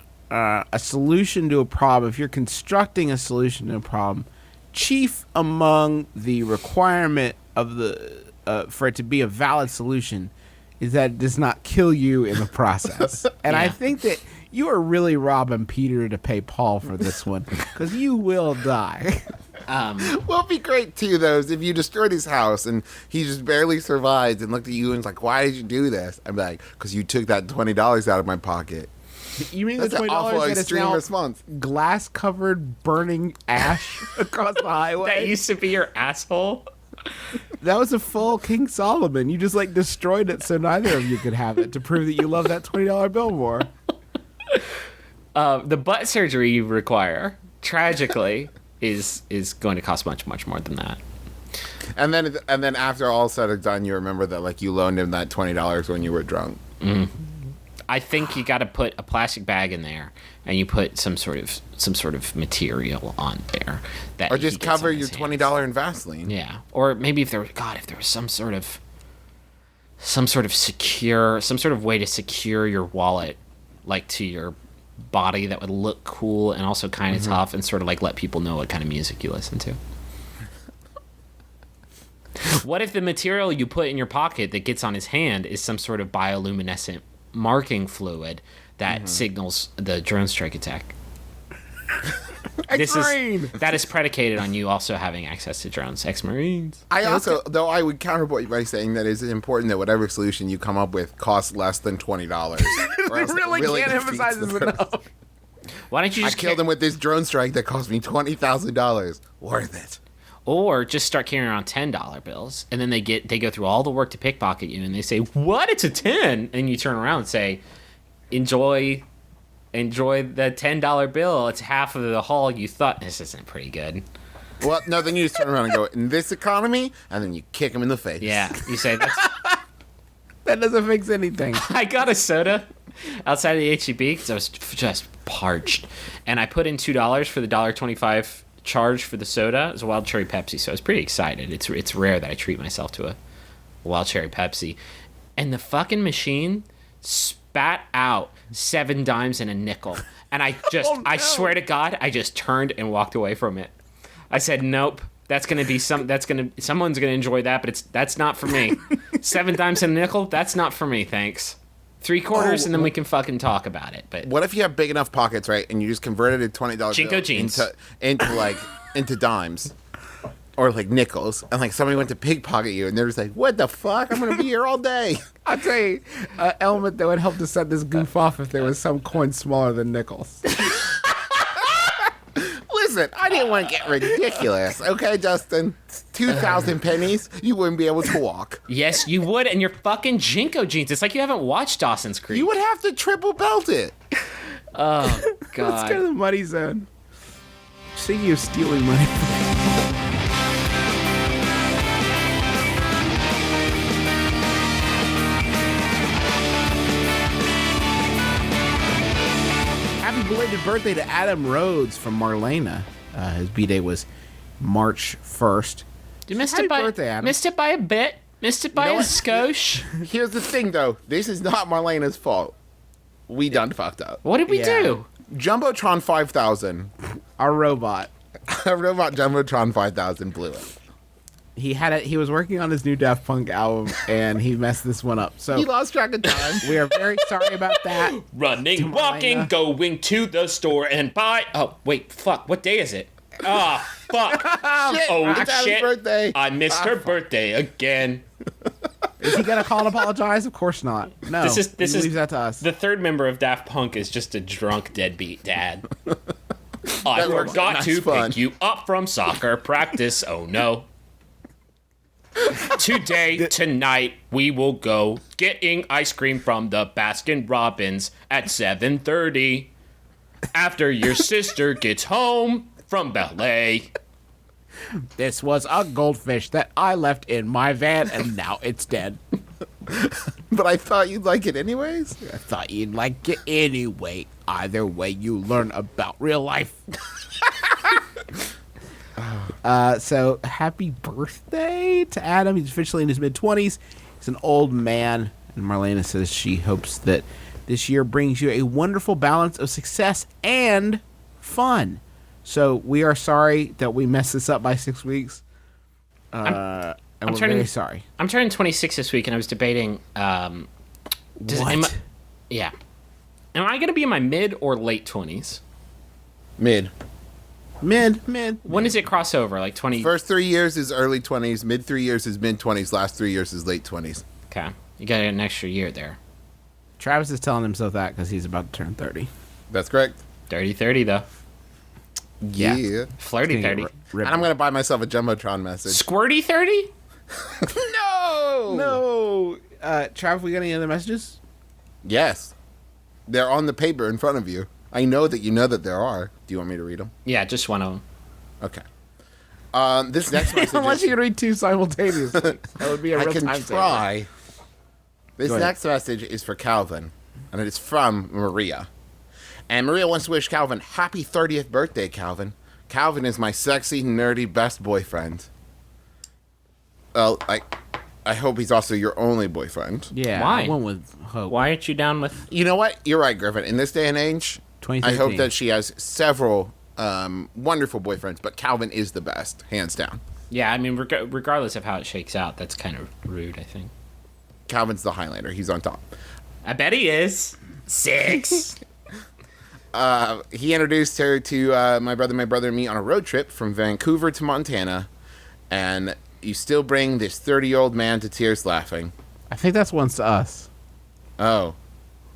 solution to a problem, if you're constructing a solution to a problem, chief among the requirement of the for it to be a valid solution is that it does not kill you in the process. And I Yeah. think that you are really robbing Peter to pay Paul for this one, because you will die. Well, it'd be great too, though, is if you destroyed his house and he just barely survived and looked at you and was like, "Why did you do this?" I'd be like, "Because you took that $20 out of my pocket." You mean That's the an $20 awful that is extreme now response. glass-covered burning ash across the highway? That used to be your asshole. That was a full King Solomon. You just like destroyed it so neither of you could have it to prove that you love that $20 bill more. The butt surgery you require, tragically, is going to cost much, much more than that. And then after all said and done, you remember that like you loaned him that $20 when you were drunk. I think you got to put a plastic bag in there, and you put some sort of material on there that Or he just gets cover on your his $20 hands. in Vaseline. Yeah, or maybe if there was some sort of way to secure your wallet, like to your body, that would look cool and also kind of tough, and sort of like let people know what kind of music you listen to. What if the material you put in your pocket that gets on his hand is some sort of bioluminescent marking fluid that signals the drone strike attack? That is predicated on you also having access to drones. Ex-Marines. I also, though, I would counterpoint by saying that it's important that whatever solution you come up with costs less than $20. Or else it really can't defeats emphasize the this purpose. enough. Why don't you I just killed him with this drone strike that cost me $20,000. Worth it. Or just start carrying around $10 bills, and then they go through all the work to pickpocket you, and they say, "What? It's a 10," and you turn around and say, "Enjoy the $10 bill. It's half of the haul you thought." This isn't pretty good. Well, no, then you just turn around and go, "In this economy," and then you kick him in the face. Yeah, you say that's. That doesn't fix anything. I got a soda outside of the HEB because I was just parched, and I put in $2 for the $1.25 charge for the soda. It was a wild cherry Pepsi, so I was pretty excited. It's rare that I treat myself to a wild cherry Pepsi, and the fucking machine spat out 7 dimes and a nickel, and I swear to God, I just turned and walked away from it. I said, "Nope, someone's gonna enjoy that, but that's not for me." 7 dimes and a nickel, that's not for me, thanks. 3/4, and then we can fucking talk about it. But What if you have big enough pockets, right, and you just converted a $20 Jinko bill jeans. into dimes or like nickels, and like somebody went to pickpocket you, and they're just like, "What the fuck? I'm gonna be here all day." I'll tell you, an element that would help to set this goof off if there was some coin smaller than nickels. Listen, I didn't want to get ridiculous, okay, Justin? 2,000 pennies, you wouldn't be able to walk. yes, you would, and your fucking Jinko jeans. It's like you haven't watched Dawson's Creek. You would have to triple belt it. Oh Let's go to God. the money zone. Speaking of stealing money. Happy belated birthday to Adam Rhodes from Marlena. His B-Day was March 1st. You missed Happy it by birthday, Adam. missed it by a bit. Missed it by know a what? skosh. Here's the thing, though. This is not Marlena's fault. We done fucked up. What did we do? Jumbotron 5000. Our robot. Our robot Jumbotron 5000 blew it. He was working on his new Daft Punk album, and he messed this one up. So He lost track of time. we are very sorry about that. Running, Marlena. walking, going to the store and buy. Oh, wait, fuck. What day is it? Ah, fuck. Shit, Oh, it's Abby's shit. birthday. I missed her birthday again. Is he gonna call and apologize? Of course not. No. This is he leaves that to us. The third member of Daft Punk is just a drunk deadbeat dad. I works. forgot That's to fun. pick you up from soccer practice. Oh no. Tonight, we will go getting ice cream from the Baskin Robbins at 7:30 after your sister gets home from ballet. This was a goldfish that I left in my van, and now it's dead. But I thought you'd like it anyways. I thought you'd like it anyway. Either way, you learn about real life. So happy birthday to Adam. He's officially in his mid-20s. He's an old man. And Marlena says she hopes that this year brings you a wonderful balance of success and fun. So we are sorry that we messed this up by 6 weeks. And we're very sorry. I'm turning 26 this week, and I was debating. What? Yeah. Am I going to be in my mid or late 20s? Mid. Mid. When does it cross over? Like 20? First 3 years is early 20s. Mid 3 years is mid 20s. Last 3 years is late 20s. Okay. You got an extra year there. Travis is telling himself that because he's about to turn 30. That's correct. Dirty 30, though. Yeah. Flirty 30. And I'm going to buy myself a Jumbotron message. Squirty 30? No! No. Travis, we got any other messages? Yes. They're on the paper in front of you. I know that you know that there are. Do you want me to read them? Yeah, just one of them. Okay. This next message Unless is, you can read two simultaneously. That would be a I real can time saver. try. This Go ahead. next message is for Calvin, and it is from Maria. And Maria wants to wish Calvin happy 30th birthday, Calvin. Calvin is my sexy, nerdy best boyfriend. Well, I hope he's also your only boyfriend. Yeah. Why? I went with hope. Why aren't you down with... You know what? You're right, Griffin. In this day and age, I 2013. hope that she has several wonderful boyfriends, but Calvin is the best, hands down. Yeah, I mean, regardless of how it shakes out, that's kind of rude, I think. Calvin's the Highlander. He's on top. I bet he is. 6. He introduced her to my brother and me on a road trip from Vancouver to Montana, and you still bring this 30-year-old man to tears laughing. I think that's once to us. Oh,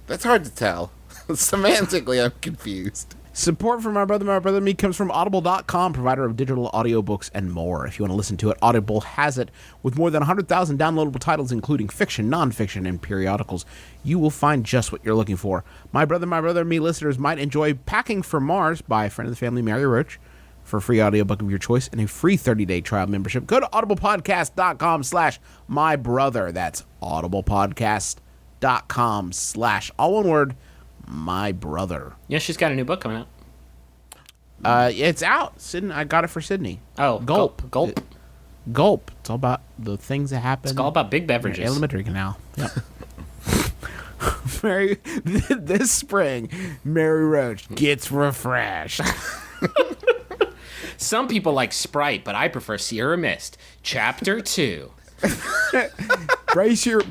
that's hard to tell. Semantically, I'm confused. Support from my brother and me comes from Audible.com, provider of digital audiobooks and more. If you want to listen to it, Audible has it. With more than 100,000 downloadable titles, including fiction, nonfiction, and periodicals, you will find just what you're looking for. My brother and me listeners might enjoy Packing for Mars by a friend of the family, Mary Roach. For a free audiobook of your choice and a free 30-day trial membership, go to audiblepodcast.com/mybrother. That's audiblepodcast.com/ all one word, my brother. Yeah, she's got a new book coming out. It's out. Sydney, I got it for Sydney. Oh, Gulp. Gulp. Gulp. It's all about the things that happen. It's all about big in your beverages. elementary canal. Yep. Mary, this spring, Mary Roach gets refreshed. Some people like Sprite, but I prefer Sierra Mist. Chapter 2. brace your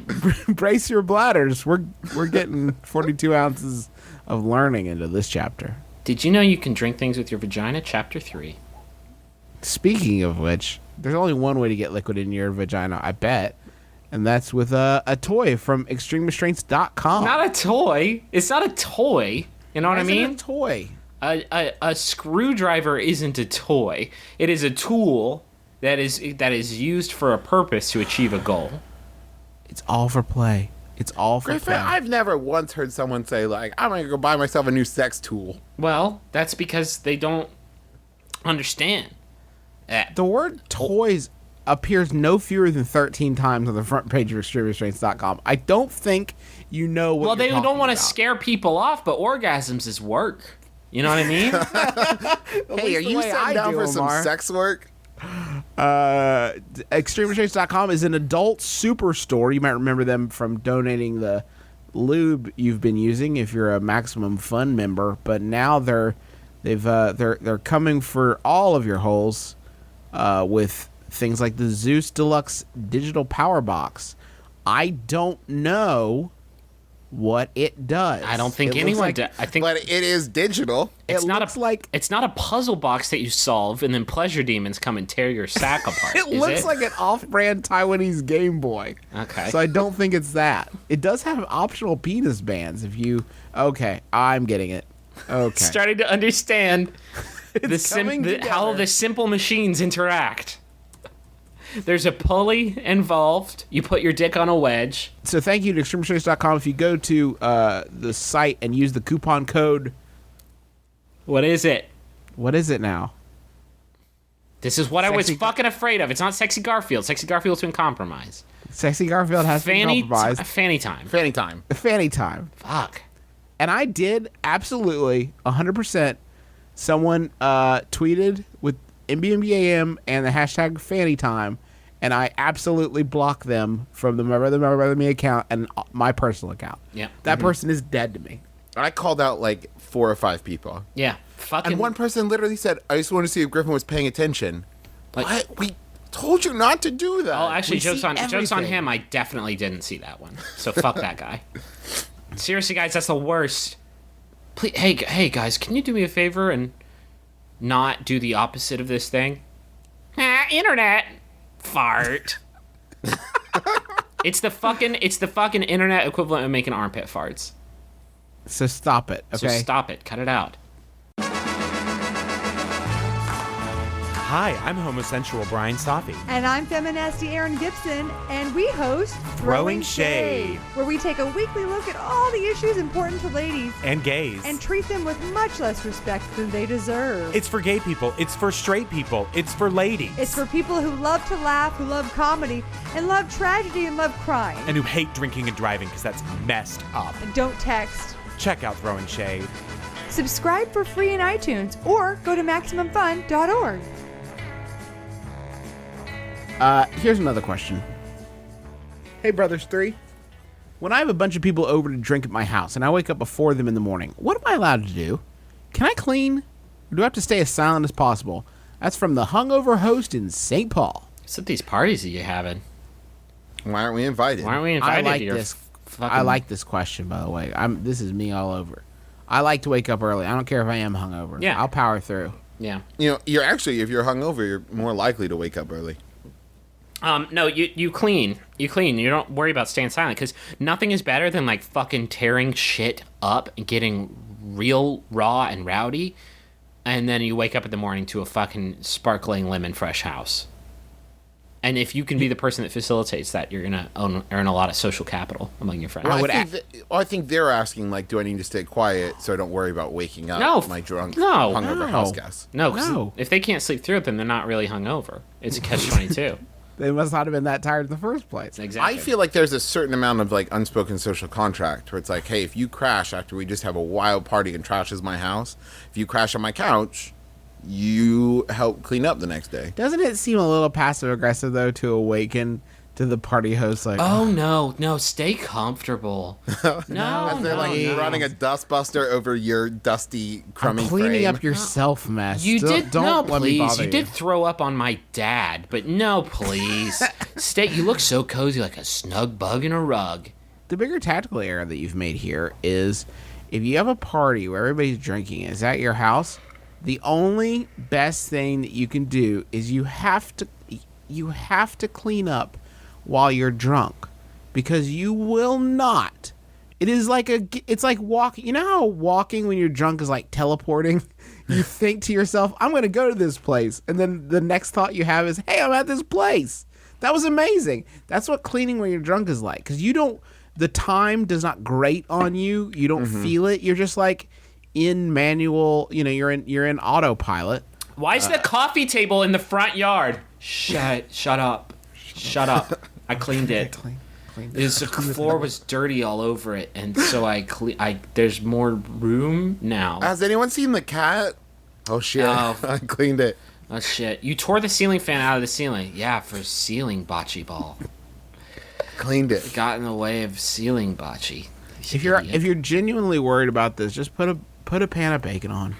bladders. We're getting 42 ounces of learning into this chapter. Did you know you can drink things with your vagina? Chapter 3. Speaking of which, there's only one way to get liquid in your vagina, I bet, and that's with a toy from extremerestraints.com. Not a toy. It's not a toy. You know what I Why is it mean? a toy. A screwdriver isn't a toy. It is a tool that is used for a purpose to achieve a goal. It's all for play. It's all for Griffin, play. I've never once heard someone say, like, I'm going to go buy myself a new sex tool. Well, that's because they don't understand. The word toys appears no fewer than 13 times on the front page of extremerestraints.com. I don't think you know what Well, they you're don't want to talking scare people off, but orgasms is work. You know what I mean? Hey, are the you way I sitting down do, for some Omar. sex work? ExtremeRestraints.com is an adult superstore. You might remember them from donating the lube you've been using if you're a Maximum Fun member. But now they're coming for all of your holes with things like the Zeus Deluxe Digital Power Box. I don't know what it does. I don't think anyone does. I think But it is digital. it's it not looks a like it's not a puzzle box that you solve and then pleasure demons come and tear your sack apart. it is looks like an off-brand Taiwanese Game Boy. Okay. So I don't think it's that. It does have optional penis bands if you. Okay, I'm getting it. Okay. starting to understand coming how together. the simple machines interact. There's a pulley involved. You put your dick on a wedge. So thank you to ExtremeRestraints.com. If you go to the site and use the coupon code, What is it? what is it now? This is what I was Sexy fucking afraid of. It's not Sexy Garfield. Sexy Garfield's been compromised. Sexy Garfield has been compromised. Fanny time. Fanny time. Fanny time. Fuck. And I did absolutely 100%. Someone tweeted with MBMBaM and the hashtag Fanny time, and I absolutely blocked them from the My Brother Me account and my personal account. Yeah. That person is dead to me. I called out like 4 or 5 people. Yeah. Fucking. And one person literally said, I just want to see if Griffin was paying attention. Like- What? We told you not to do that. Oh, actually, We jokes see on everything. him. I definitely didn't see that one. So fuck that guy. Seriously, guys, that's the worst. Please, hey, guys, can you do me a favor and not do the opposite of this thing? Internet fart. It's the fucking internet equivalent of making armpit farts. So stop it, So okay? stop it. Cut it out. Hi, I'm homosexual Brian Safi. And I'm feminasty Erin Gibson, and we host Throwing Shade, where we take a weekly look at all the issues important to ladies And gays. and treat them with much less respect than they deserve. It's for gay people. It's for straight people. It's for ladies. It's for people who love to laugh, who love comedy, and love tragedy and love crime. And who hate drinking and driving because that's messed up. And don't text. Check out Throwing Shade. Subscribe for free in iTunes or go to MaximumFun.org. Here's another question. Hey, Brothers 3. When I have a bunch of people over to drink at my house and I wake up before them in the morning, what am I allowed to do? Can I clean? Or do I have to stay as silent as possible? That's from the hungover host in St. Paul. What's at these parties that you're having? Why aren't we invited? Why aren't we I invited like to your this. fucking... I like this question, by the way. This is me all over. I like to wake up early. I don't care if I am hungover. Yeah. I'll power through. Yeah. You know, you're actually, if you're hungover, you're more likely to wake up early. No, you clean. You clean. You don't worry about staying silent because nothing is better than like fucking tearing shit up and getting real raw and rowdy, and then you wake up in the morning to a fucking sparkling lemon fresh house. And if you can be the person that facilitates that, you're gonna earn a lot of social capital among your friends. I think they're asking, like, do I need to stay quiet so I don't worry about waking up No, my drunk, no, hungover no. house guests? No, 'cause No. if they can't sleep through it, then they're not really hungover. It's a catch-22. They must not have been that tired in the first place. Exactly. I feel like there's a certain amount of, like, unspoken social contract where it's like, hey, if you crash after we just have a wild party and trashes my house, if you crash on my couch, you help clean up the next day. Doesn't it seem a little passive aggressive though to awaken to the party host like, Oh no, stay comfortable. No, As they're, like, no. running a dustbuster over your dusty, I'm crummy cleaning frame. up your self mess. You Don't- did don't no, let me please. bother You did throw up on my dad, but no, please. Stay. You look so cozy, like a snug bug in a rug. The bigger tactical error that you've made here is if you have a party where everybody's drinking, is at your house. The only best thing that you can do is you have to clean up while you're drunk, because you will not. It's like walking. You know how walking when you're drunk is like teleporting? You think to yourself, I'm going to go to this place. And then the next thought you have is, hey, I'm at this place. That was amazing. That's what cleaning when you're drunk is like. Because the time does not grate on you. You don't feel it. You're just like in manual, you're in autopilot. Why is the coffee table in the front yard? Shut up. Shut up. I cleaned it. The floor was dirty all over it, and so there's more room now. Has anyone seen the cat? Oh, shit. Oh. I cleaned it. Oh shit! You tore the ceiling fan out of the ceiling. Yeah, for ceiling bocce ball. Cleaned it. Got in the way of ceiling bocce. If you're genuinely worried about this, just put a pan of bacon on.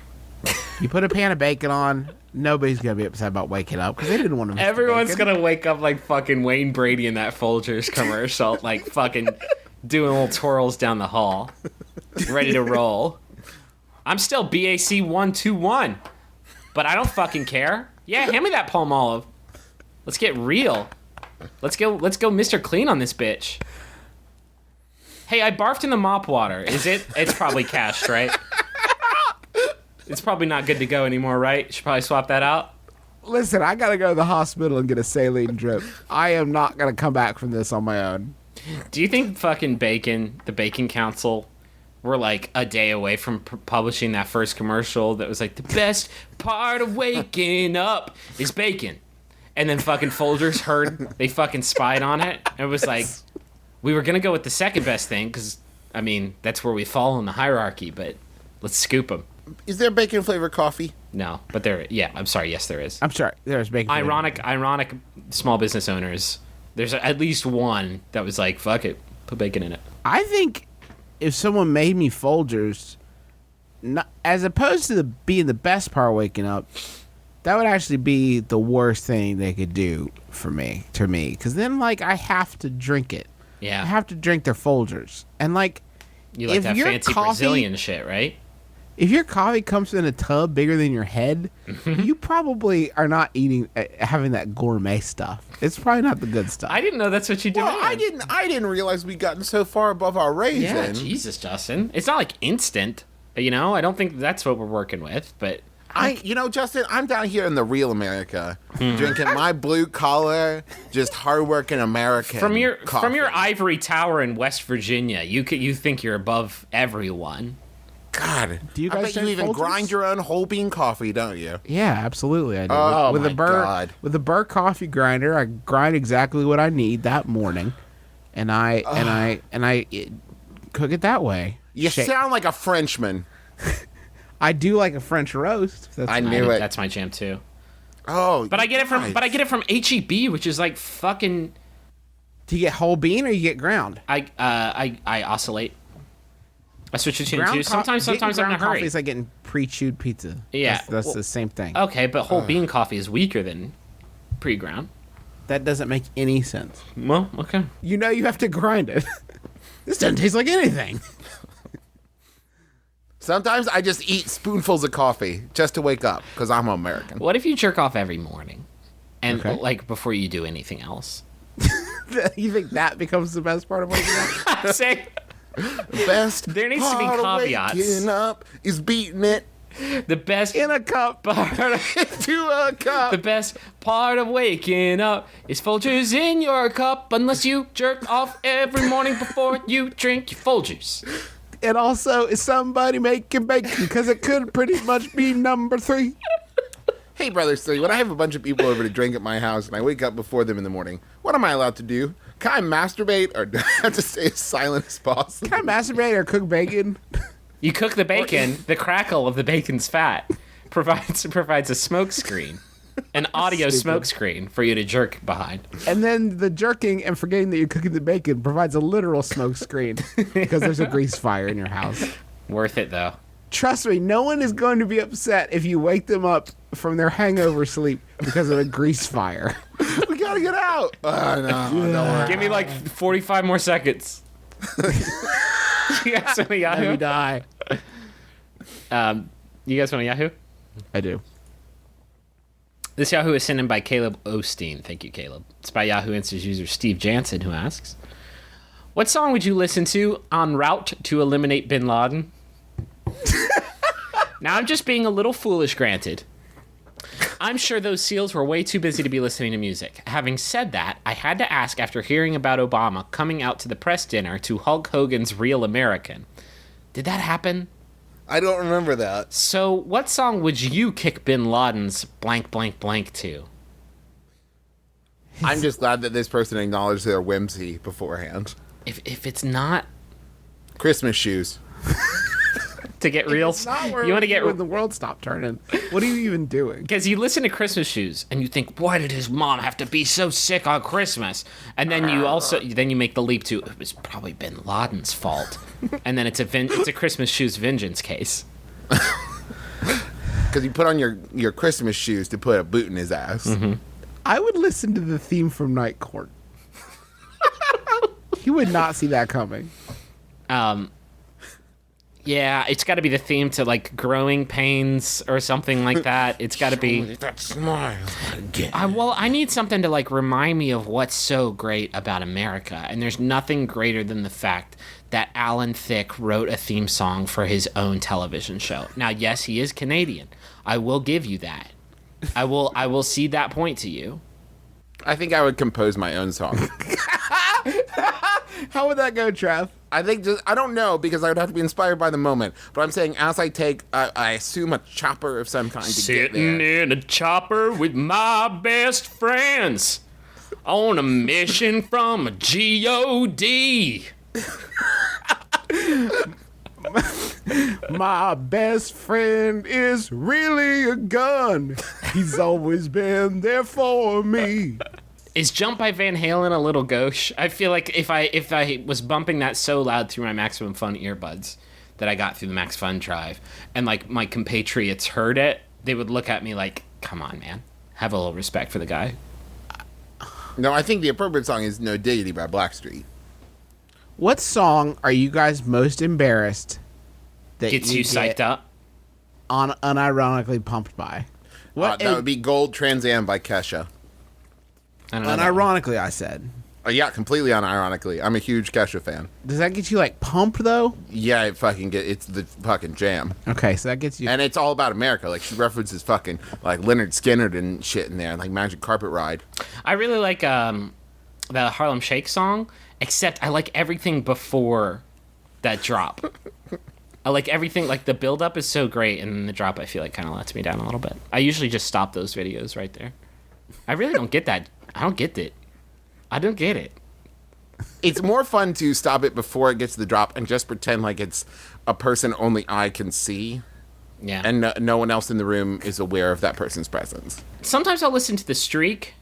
You put a pan of bacon on, nobody's gonna be upset about waking up because they didn't want to. Everyone's gonna wake up like fucking Wayne Brady in that Folgers commercial, like fucking doing little twirls down the hall, ready to roll. I'm still BAC 121, but I don't fucking care. Yeah, hand me that Palmolive. Let's get real. Let's go Mr. Clean on this bitch. Hey, I barfed in the mop water. Is it? It's probably cached, right? It's probably not good to go anymore, right? Should probably swap that out. Listen, I gotta go to the hospital and get a saline drip. I am not gonna come back from this on my own. Do you think fucking the Bacon Council, were like a day away from publishing that first commercial that was like, the best part of waking up is bacon? And then fucking Folgers heard, they fucking spied on it. And it was like, we were going to go with the second best thing because, I mean, that's where we fall in the hierarchy, but let's scoop them. Is there bacon flavored coffee? No, but I'm sorry, yes, there is. I'm sorry, there's bacon. Ironic small business owners. There's at least one that was like, fuck it, put bacon in it. I think if someone made me Folgers, not, as opposed to being the best part of waking up, that would actually be the worst thing they could do to me. Because then, like, I have to drink it. Yeah. I have to drink their Folgers. And, like, You like if that your fancy Brazilian shit, right? If your coffee comes in a tub bigger than your head, you probably are not having that gourmet stuff. It's probably not the good stuff. I didn't know that's what you do. Well, I didn't realize we'd gotten so far above our raisin. Yeah, Jesus, Justin. It's not like instant. You know, I don't think that's what we're working with, but Justin, I'm down here in the real America, drinking my blue collar, just hardworking American. from your coffee. ivory tower in West Virginia, you think you're above everyone. God, Do you I guys bet you drink even Folgers? grind your own whole bean coffee, don't you? Yeah, absolutely. I do. Oh, with my a Burr, God. With the Burr coffee grinder, I grind exactly what I need that morning, and I cook it that way. You Shake- sound like a Frenchman. I do like a French roast. That's I knew it. That's my jam too. Oh, But I get it from HEB, which is like fucking. Do you get whole bean or you get ground? I oscillate. I switch between the two. Getting Sometimes I'm in a ground hurry. coffee is like getting pre-chewed pizza. Yeah, that's well- the same thing. Okay, but whole bean coffee is weaker than pre-ground. That doesn't make any sense. Well, okay. You know you have to grind it. This doesn't taste like anything. Sometimes I just eat spoonfuls of coffee just to wake up because I'm American. What if you jerk off every morning, and Okay. like before you do anything else? You think that becomes the best part of waking up? Say Best There needs to be part of caveats. waking up is beating it the best In a cup. part. to a cup. The best part of waking up is Folgers in your cup, unless you jerk off every morning before you drink your Folgers. And also, is somebody making bacon? Because it could pretty much be number 3. Hey, Brother Three, when I have a bunch of people over to drink at my house and I wake up before them in the morning, what am I allowed to do? Can I masturbate or do I have to stay as silent as possible? Can I masturbate or cook bacon? You cook the bacon, the crackle of the bacon's fat provides a smoke screen, an audio smoke screen for you to jerk behind. And then the jerking and forgetting that you're cooking the bacon provides a literal smoke screen because there's a grease fire in your house. Worth it though. Trust me, no one is going to be upset if you wake them up from their hangover sleep because of a grease fire. We gotta get out. No, don't worry. Give me like 45 more seconds. You guys want a Let me Yahoo? die. You guys want a Yahoo? I do. This Yahoo is sent in by Caleb Osteen. Thank you, Caleb. It's by Yahoo Answers user Steve Jansen, who asks, what song would you listen to en route to eliminate Bin Laden? Now, I'm just being a little foolish, granted. I'm sure those SEALs were way too busy to be listening to music. Having said that, I had to ask after hearing about Obama coming out to the press dinner to Hulk Hogan's Real American. Did that happen? I don't remember that. So, what song would you kick Bin Laden's blank blank blank to? I'm just glad that this person acknowledged their whimsy beforehand. If it's not... Christmas shoes. to get real. It's not where You want to get when the world stopped turning. What are you even doing? because you listen to Christmas Shoes and you think, why did his mom have to be so sick on Christmas? And then you make the leap to it was probably Bin Laden's fault, and then it's a Christmas Shoes vengeance case. Because you put on your Christmas shoes to put a boot in his ass. Mm-hmm. I would listen to the theme from Night Court. You would not see that coming. Yeah, it's got to be the theme to like Growing Pains or something like that. It's got to be. That smile again. I need something to like remind me of what's so great about America, and there's nothing greater than the fact that Alan Thicke wrote a theme song for his own television show. Now, yes, he is Canadian. I will give you that. I will cede that point to you. I think I would compose my own song. How would that go, Trev? I think I don't know because I would have to be inspired by the moment. But I'm saying as I assume a chopper of some kind to get Sitting there. in a chopper with my best friends on a mission from a G.O.D. My best friend is really a gun. He's always been there for me. Is Jump by Van Halen a little gauche? I feel like if I was bumping that so loud through my Maximum Fun earbuds that I got through the Max Fun drive, and like my compatriots heard it, they would look at me like, come on, man. Have a little respect for the guy. No, I think the appropriate song is No Diggity by Blackstreet. What song are you guys most embarrassed that Gets you psyched up? unironically pumped by? What? That would be Gold Trans Am by Kesha. I don't know. that one. Unironically, I said. Yeah, completely unironically. I'm a huge Kesha fan. Does that get you like pumped though? Yeah, it's the fucking jam. Okay, so that gets you. And it's all about America. Like, she references fucking, like, Leonard Skinner and shit in there, like Magic Carpet Ride. I really like the Harlem Shake song, except I like everything before that drop. I like everything, like the build up is so great, and then the drop I feel like kind of lets me down a little bit. I usually just stop those videos right there. I really don't get that. I don't get it. I don't get it. It's more fun to stop it before it gets to the drop and just pretend like it's a person only I can see, Yeah. and no one else in the room is aware of that person's presence. Sometimes I'll listen to The Streak.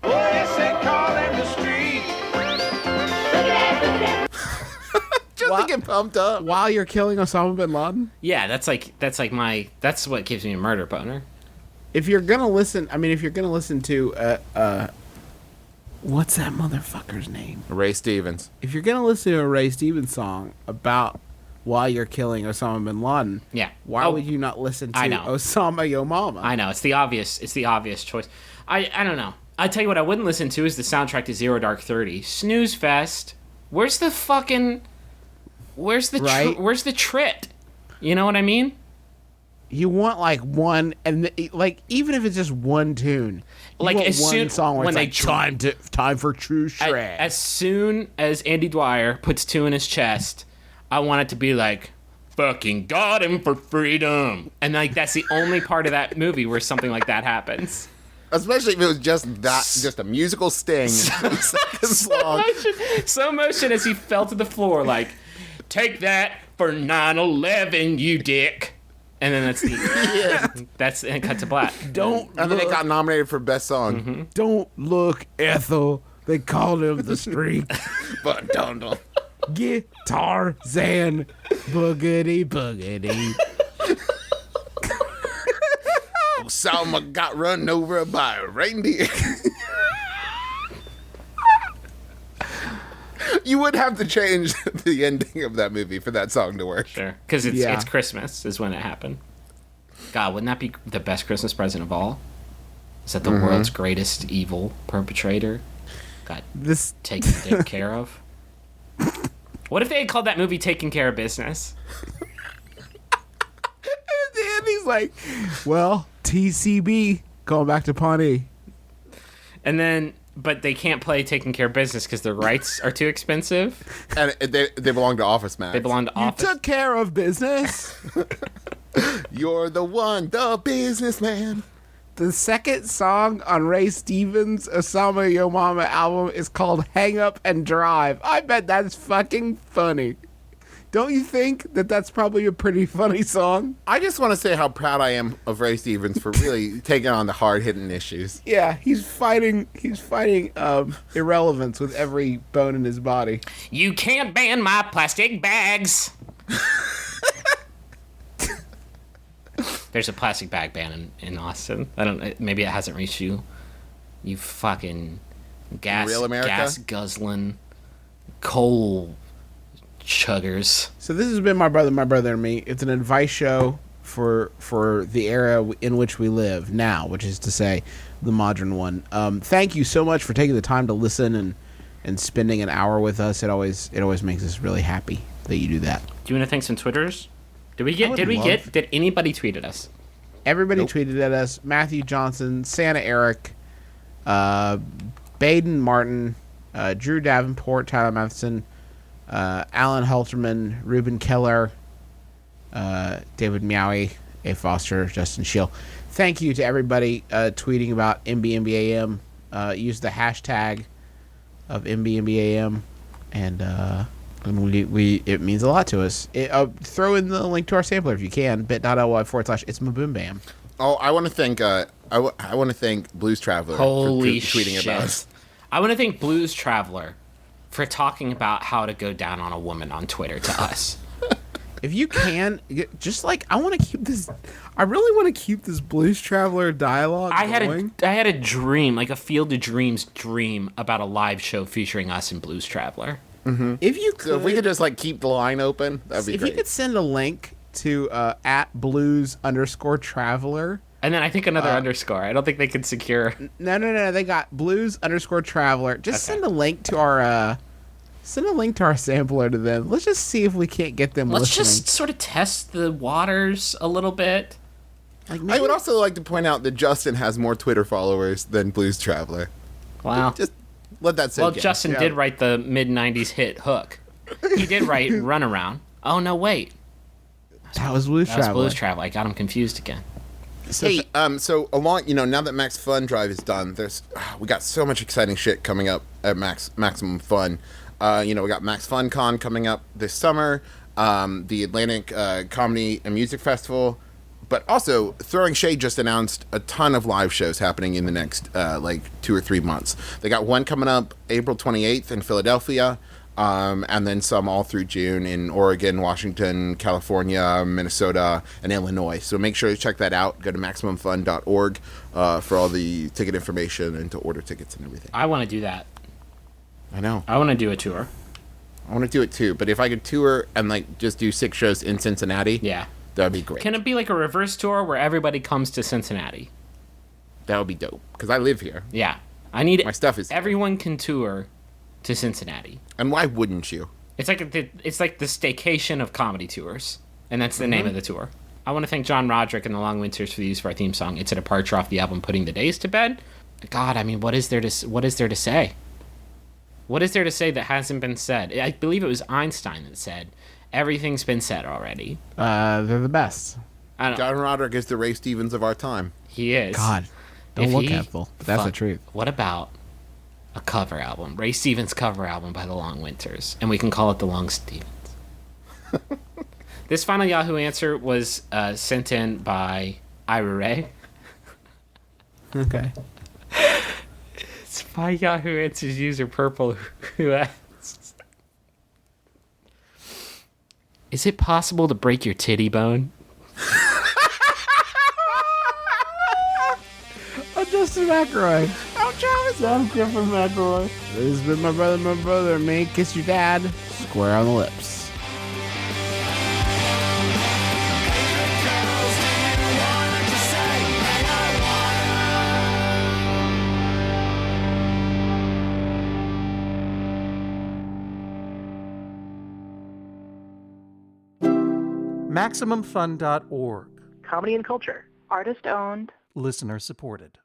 Just to get pumped up. While you're killing Osama bin Laden? Yeah, that's what gives me a murder boner. If you're gonna listen, to what's that motherfucker's name? Ray Stevens. If you're gonna listen to a Ray Stevens song about while you're killing Osama bin Laden, Yeah. why Oh, would you not listen to I know. Osama Yo Mama? I know, it's the obvious choice. I don't know. I tell you what I wouldn't listen to is the soundtrack to Zero Dark 30. Snooze fest. Where's the Right? where's the trit? You know what I mean? You want like one, and like even if it's just one tune, you Like, want as one soon- song where when it's they like time for true shred. As soon as Andy Dwyer puts two in his chest, I want it to be like, fucking got him for freedom. And like that's the only part of that movie where something like that happens. Especially if it was just a musical sting. Seconds long. Slow motion as he fell to the floor, like, take that for 9/11, you dick. And then that's and it cut to black. Don't And then it got nominated for Best Song. Mm-hmm. don't look, Ethel. They called him the Streak. But don't. Guitar Zan, boogity boogity. Salma got run over by a reindeer. You would have to change the ending of that movie for that song to work. Sure. Because Yeah. it's Christmas is when it happened. God, wouldn't that be the best Christmas present of all? Is that the world's greatest evil perpetrator got This taken care of? What if they had called that movie Taking Care of Business? and he's like, well, TCB, going back to Pawnee. And then, but they can't play Taking Care of Business because their rights are too expensive. And they belong to Office Max. They belong to You Office. took care of business. You're the one, the businessman. The second song on Ray Stevens' Osama Yo Mama album is called Hang Up and Drive. I bet that's fucking funny. Don't you think that that's probably a pretty funny song? I just want to say how proud I am of Ray Stevens for really taking on the hard-hitting issues. Yeah, he's fighting irrelevance with every bone in his body. You can't ban my plastic bags. There's a plastic bag ban in Austin. I don't. Maybe it hasn't reached you. You fucking Real America? gas guzzling, coal chuggers. So this has been My Brother, and Me. It's an advice show for the era in which we live now, which is to say, the modern one. Thank you so much for taking the time to listen and spending an hour with us. It always makes us really happy that you do that. Do you want to thank some Twitters? Did anybody tweet at us? Everybody tweeted at us. Matthew Johnson, Santa Eric, Baden Martin, Drew Davenport, Tyler Matheson, Alan Halterman, Ruben Keller, David Meowie, A. Foster, Justin Scheel. Thank you to everybody tweeting about MBMBaM. Use the hashtag of MBMBaM, and it means a lot to us. Throw in the link to our sampler if you can, bit.ly/it's MBMBaM. Oh, I want to thank I want to thank Blues Traveler Holy for tweeting shit. about us. I want to thank Blues Traveler for talking about how to go down on a woman on Twitter to us. If you can, just like I want to keep this. I really want to keep this Blues Traveler dialogue going. I had a dream, like a Field of Dreams dream about a live show featuring us in Blues Traveler. If you could, So if we could just like keep the line open, that'd be if great. you could send a link to @blues_traveler. And then I think another underscore. I don't think they can secure. No. They got blues_traveler. Just send a link to our sampler to them. Let's just see if we can't get them Let's listening. just sort of test the waters a little bit. Like I would also like to point out that Justin has more Twitter followers than Blues Traveler. Wow. Just let that sit. Well, Justin did write the mid-'90s hit Hook. He did write Runaround. Oh, no, wait. that was Blues That was Traveler. Blues Traveler. I got him confused again. Hey, so along, now that Max Fun Drive is done, we got so much exciting shit coming up at Maximum Fun. We got Max Fun Con coming up this summer, the Atlantic Comedy and Music Festival, but also Throwing Shade just announced a ton of live shows happening in the next 2 or 3 months. They got one coming up April 28th in Philadelphia, and then some all through June in Oregon, Washington, California, Minnesota, and Illinois. So make sure to check that out. Go to MaximumFun.org for all the ticket information and to order tickets and everything. I want to do that. I know. I want to do a tour. I want to do it too, but if I could tour and just do 6 shows in Cincinnati, Yeah. that would be great. Can it be like a reverse tour where everybody comes to Cincinnati? That would be dope because I live here. Yeah. I need My stuff is here. everyone can tour to Cincinnati. And why wouldn't you? It's like the staycation of comedy tours, and that's the name of the tour. I want to thank John Roderick and the Long Winters for the use of our theme song. It's a departure off the album Putting the Days to Bed. God, I mean, what is there to say? What is there to say that hasn't been said? I believe it was Einstein that said, everything's been said already. They're the best. I don't know. John Roderick is the Ray Stevens of our time. He is. God, don't If look he- hateful. But that's the Fuck. truth. What about a cover album? Ray Stevens cover album by the Long Winters. And we can call it the Long Stevens. This final Yahoo answer was sent in by Ira Ray. Okay. It's by Yahoo Answers user Purple who asks, is it possible to break your titty bone? I'm Justin McElroy. I'm Travis. I'm Griffin McElroy. This has been My Brother, and Me. Kiss your dad. Square on the lips. MaximumFun.org. Comedy and culture. Artist owned. Listener supported.